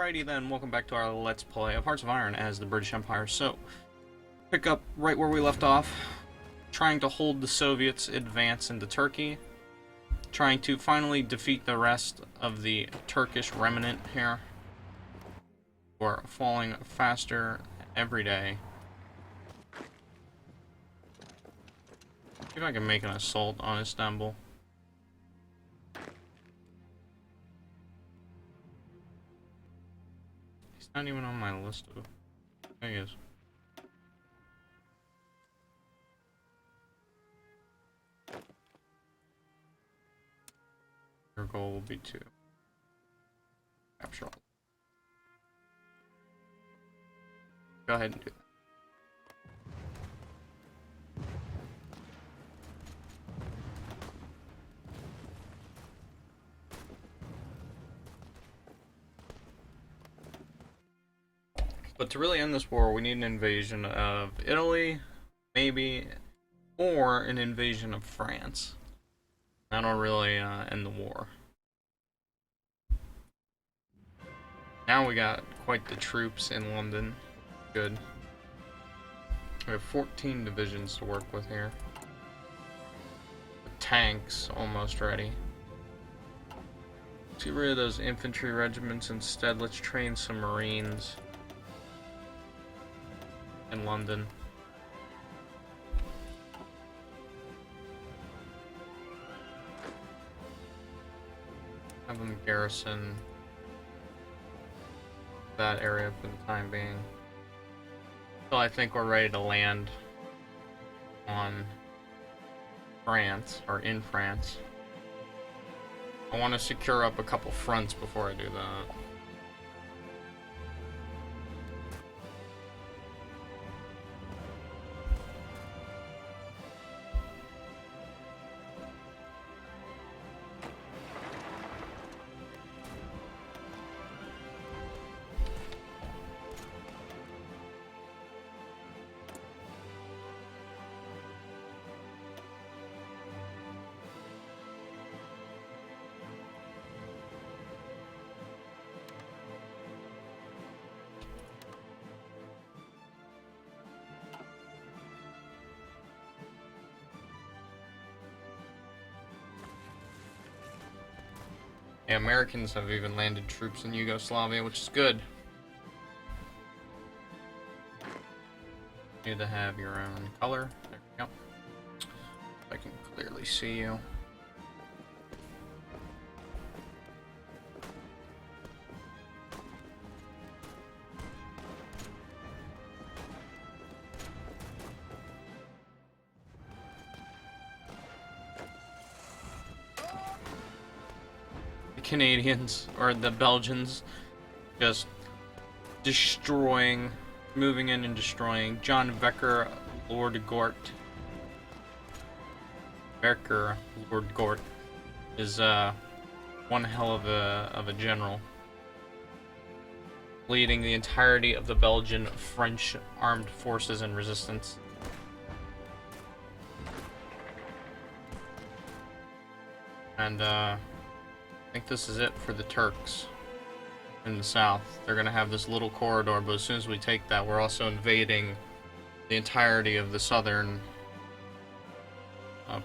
Alrighty then, welcome back to our Let's Play of Hearts of Iron as the British Empire. So, pick up right where we left off, trying to hold the Soviets' advance into Turkey, trying to finally defeat the rest of the Turkish remnant here, who are falling faster every day. See if I can make an assault on Istanbul. Not even on my list of... There he is. Your goal will be to capture all. Go ahead and do that. But to really end this war, we need an invasion of Italy, maybe, or an invasion of France. That'll really end the war. Now we got quite the troops in London. Good. We have 14 divisions to work with here. The tanks almost ready. Let's get rid of those infantry regiments instead. Let's train some Marines in London. Have them garrison that area for the time being. So I think we're ready to land on France, or in France. I want to secure up a couple fronts before I do that. Yeah, Americans have even landed troops in Yugoslavia, which is good. You need to have your own color. There we go. I can clearly see you. Canadians, or the Belgians, just destroying, moving in and destroying. John Becker, Lord Gort. Becker, Lord Gort, is one hell of a general, leading the entirety of the Belgian French armed forces in resistance. And I think this is it for the Turks in the south. They're gonna have this little corridor, but as soon as we take that, we're also invading the entirety of the southern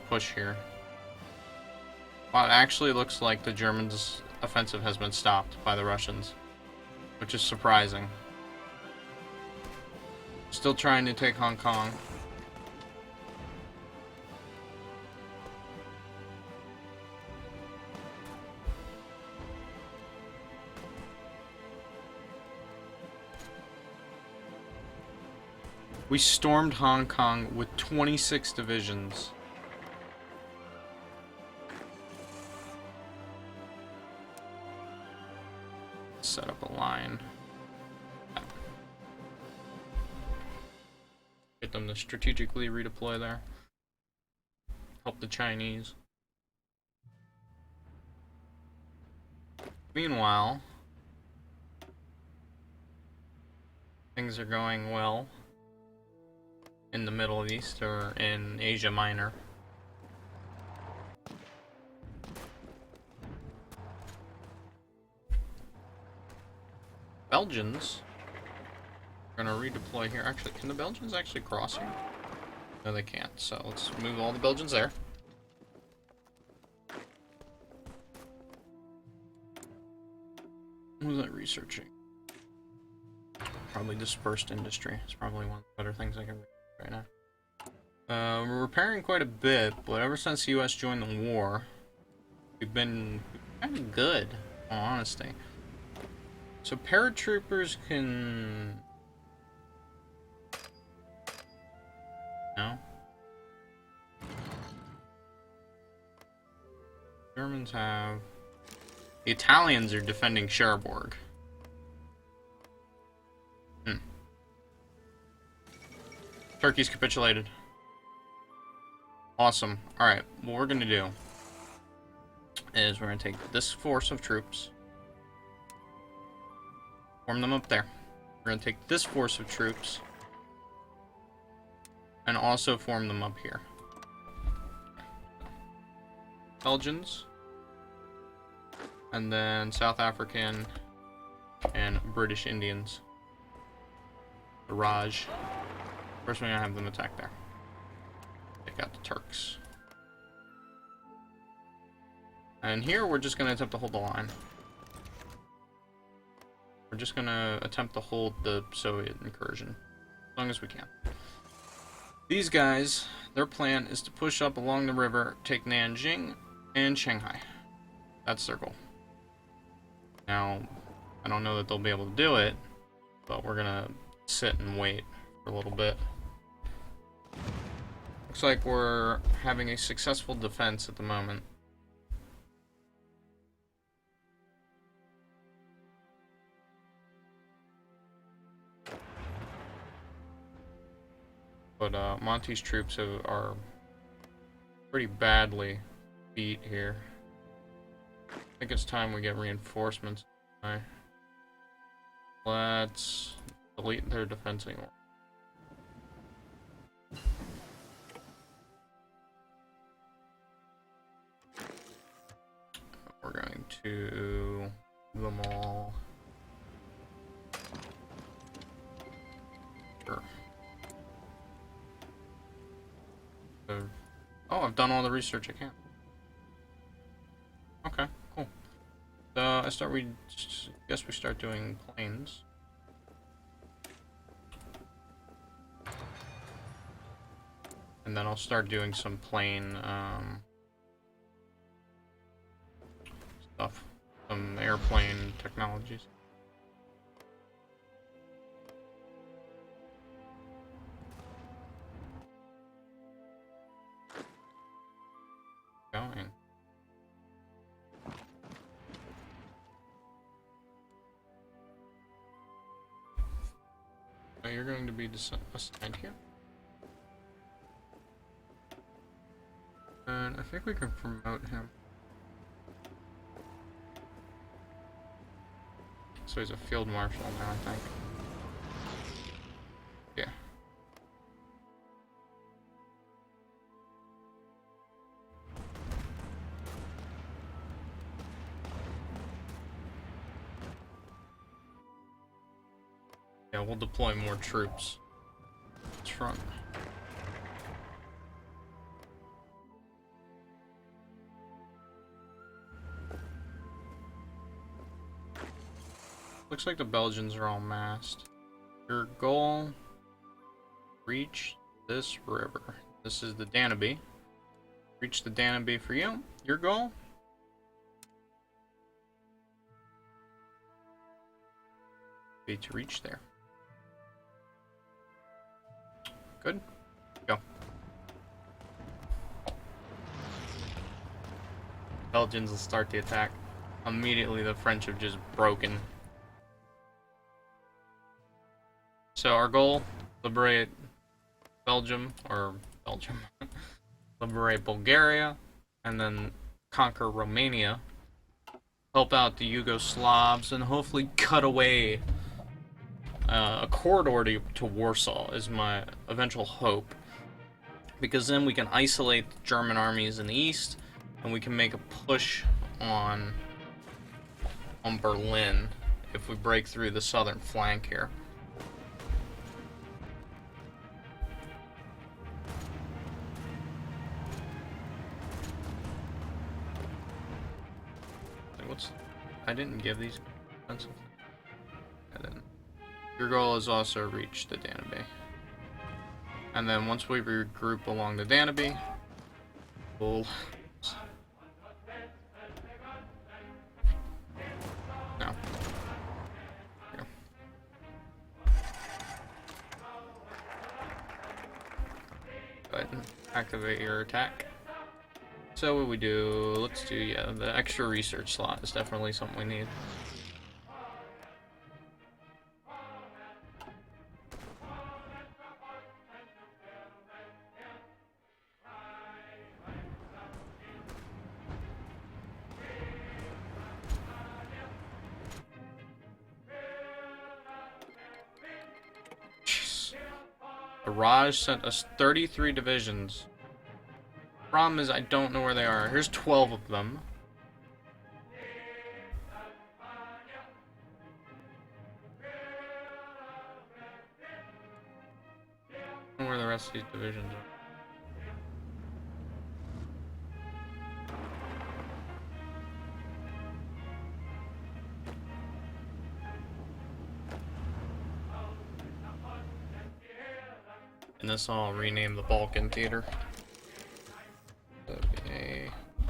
push here. Well, it actually looks like the Germans' offensive has been stopped by the Russians, which is surprising. Still trying to take Hong Kong. We stormed Hong Kong with 26 divisions. Set up a line. Get them to strategically redeploy there. Help the Chinese. Meanwhile, things are going well in the Middle East, or in Asia Minor. Belgians are gonna redeploy here. Actually, can the Belgians actually cross here? No, they can't. So let's move all the Belgians there. What was I researching? Probably dispersed industry. It's probably one of the better things I can read right now. We're repairing quite a bit, but ever since the U.S. joined the war, we've been kind of good, in all honesty. So paratroopers can... No? Germans have... The Italians are defending Cherbourg. Turkey's capitulated. Awesome. Alright, what we're gonna do is we're gonna take this force of troops, form them up there. We're gonna take this force of troops and also form them up here. Belgians, and then South African and British Indians. The Raj. First, we're gonna have them attack there. Take out the Turks. And here, we're just gonna attempt to hold the line. We're just gonna attempt to hold the Soviet incursion as long as we can. These guys, their plan is to push up along the river, take Nanjing and Shanghai. That's their goal. Now, I don't know that they'll be able to do it, but we're gonna sit and wait for a little bit. Looks like we're having a successful defense at the moment. But Monty's troops are pretty badly beat here. I think it's time we get reinforcements. Right. Let's delete their defensing order. We're going to move them all. Sure. Oh, I've done all the research I can. Okay, cool. Guess we start doing planes. And then I'll start doing some plane stuff, some airplane technologies. Going. So you're going to be assigned here. And I think we can promote him. So he's a field marshal now, I think. Yeah. Yeah, we'll deploy more troops. Let's front. Looks like the Belgians are all massed. Your goal, reach this river. This is the Danube. Reach the Danube for you. Your goal? Be to reach there. Good. Go. Belgians will start the attack. Immediately the French have just broken. So our goal, liberate Belgium, liberate Bulgaria, and then conquer Romania, help out the Yugoslavs, and hopefully cut away a corridor to Warsaw is my eventual hope. Because then we can isolate the German armies in the east, and we can make a push on Berlin if we break through the southern flank here. I didn't give these. I didn't. Your goal is also reach the Danube. And then once we regroup along the Danube, we'll... No. Here. Go ahead and activate your attack. So what we do, let's do, yeah, the extra research slot is definitely something we need. Jeez. The Raj sent us 33 divisions. Problem is, I don't know where they are. Here's 12 of them. I don't know where the rest of these divisions are. And this I'll rename the Balkan Theater.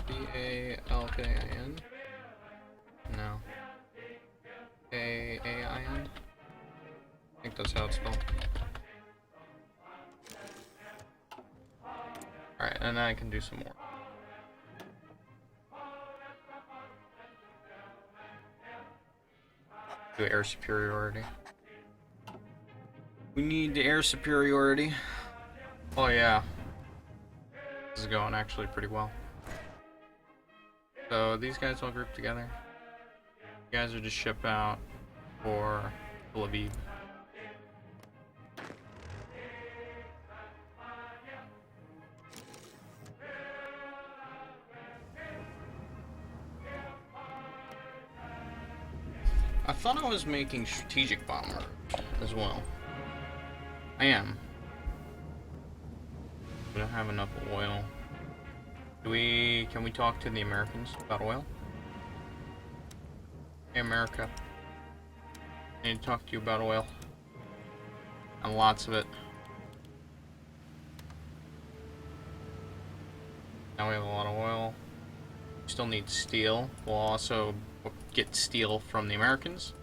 B-A-L-K-I-N. No. A-A-I-N. I think that's how it's spelled. Alright, and then I can do some more. Do air superiority. We need the air superiority. Oh yeah. This is going actually pretty well. So these guys all group together. You guys are just ship out for Lviv. I thought I was making strategic bomber as well. I am. We don't have enough oil. Can we talk to the Americans about oil? Hey America. I need to talk to you about oil. And lots of it. Now we have a lot of oil. We still need steel. We'll also get steel from the Americans.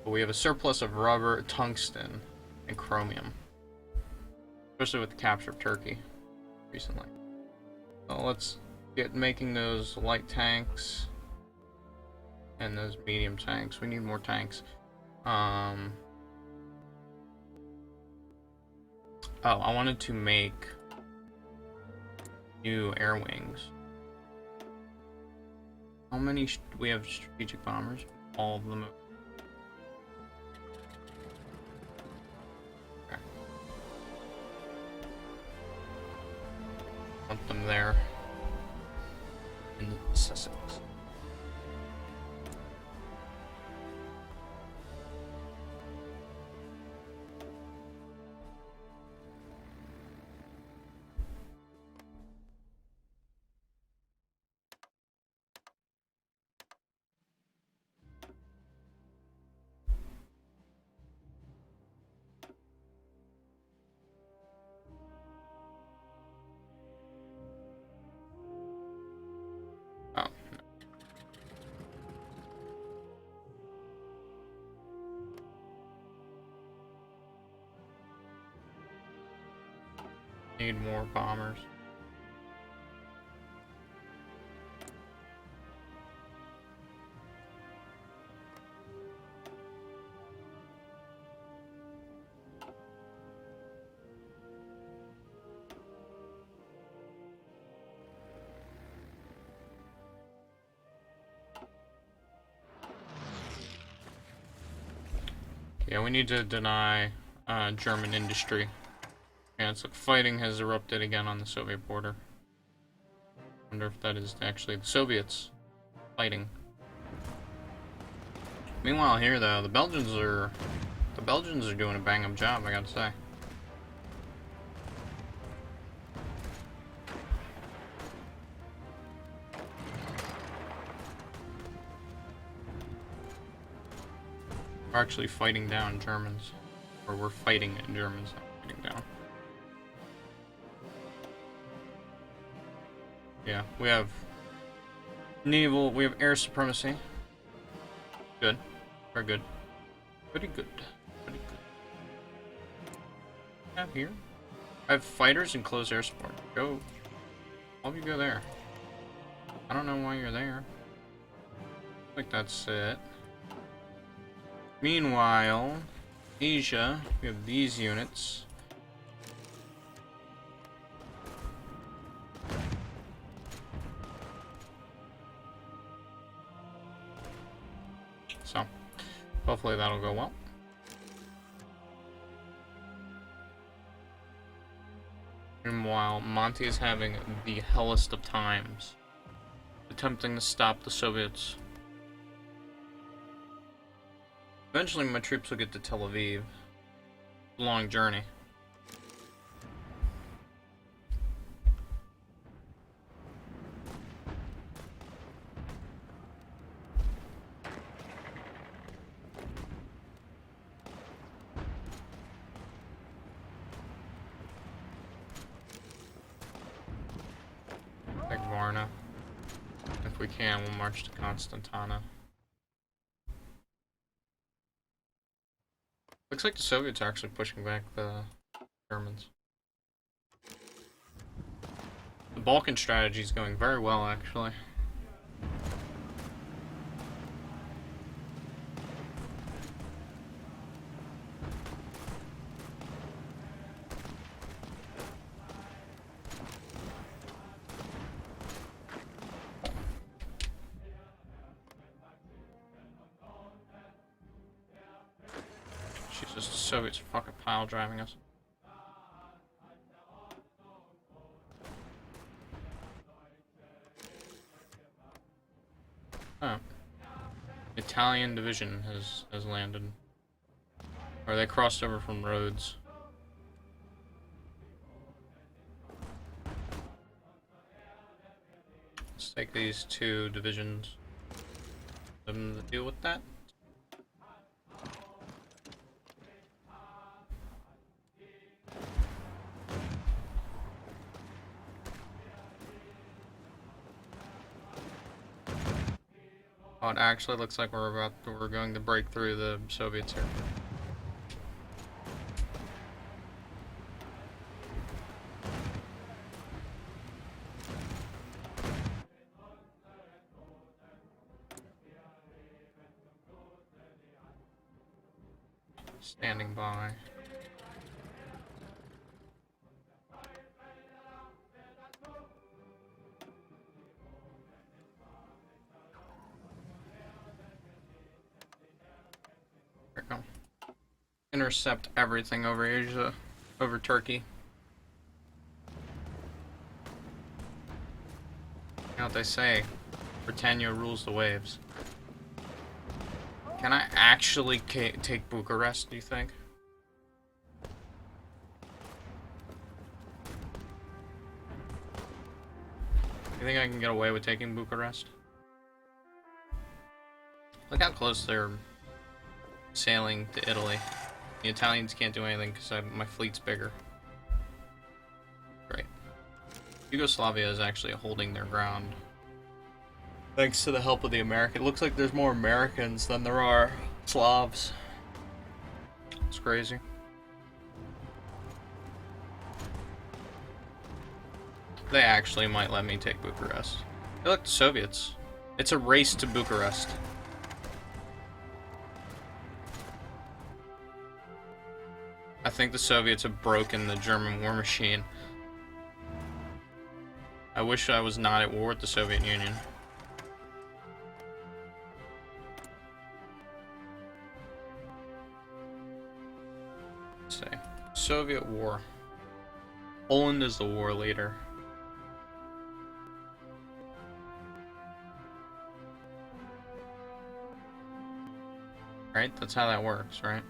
But we have a surplus of rubber, tungsten, and chromium. Especially with the capture of Turkey recently. So let's get making those light tanks and those medium tanks. We need more tanks. Oh, I wanted to make new air wings. How many do we have strategic bombers? All of them. Want them there in Sussex. Oh. Need more bombers. Yeah, we need to deny German industry. Yeah, it's like fighting has erupted again on the Soviet border. Wonder if that is actually the Soviets fighting. Meanwhile here though, the Belgians are doing a bang up job, I gotta say. We're actually fighting down Germans. Or we're fighting Germans, not fighting down. Yeah, we have we have air supremacy. Good. Very good. Pretty good. Pretty good. Have here. I have fighters and close air support. Go. All of you go there. I don't know why you're there. I think that's it. Meanwhile, Asia, we have these units. So, hopefully that'll go well. Meanwhile, Monty is having the hellest of times, attempting to stop the Soviets. Eventually my troops will get to Tel Aviv. Long journey. Take Varna. If we can, we'll march to Constantana. Looks like the Soviets are actually pushing back the Germans. The Balkan strategy is going very well, actually. Jesus, the Soviets are fucking pile driving us. Oh. Italian division has landed. Or they crossed over from Rhodes. Let's take these two divisions. Them to deal with that. Oh, it actually looks like we're going to break through the Soviets here. Standing by. There we go. Intercept everything over Asia, over Turkey. You know what they say, Britannia rules the waves. Can I actually take Bucharest, do you think? You think I can get away with taking Bucharest? Look how close they're sailing to Italy. The Italians can't do anything because my fleet's bigger. Great. Yugoslavia is actually holding their ground. Thanks to the help of the Americans. It looks like there's more Americans than there are Slavs. It's crazy. They actually might let me take Bucharest. Hey, look, the Soviets. It's a race to Bucharest. I think the Soviets have broken the German war machine. I wish I was not at war with the Soviet Union. Let's see. Soviet war. Poland is the war leader. Right? That's how that works, right?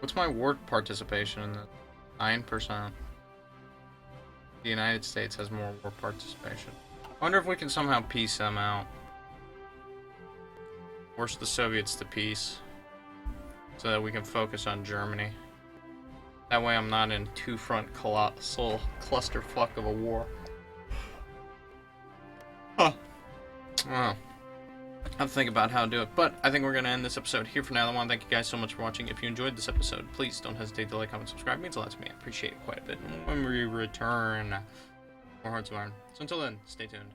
What's my war participation in this? 9%. The United States has more war participation. I wonder if we can somehow peace them out. Force the Soviets to peace. So that we can focus on Germany. That way I'm not in two-front colossal clusterfuck of a war. Huh. Oh. I have to think about how to do it, but I think we're going to end this episode here for now. I want to thank you guys so much for watching. If you enjoyed this episode, please don't hesitate to like, comment, subscribe. It means a lot to me. I appreciate it quite a bit. And when we return, more Hearts of Iron. So until then, stay tuned.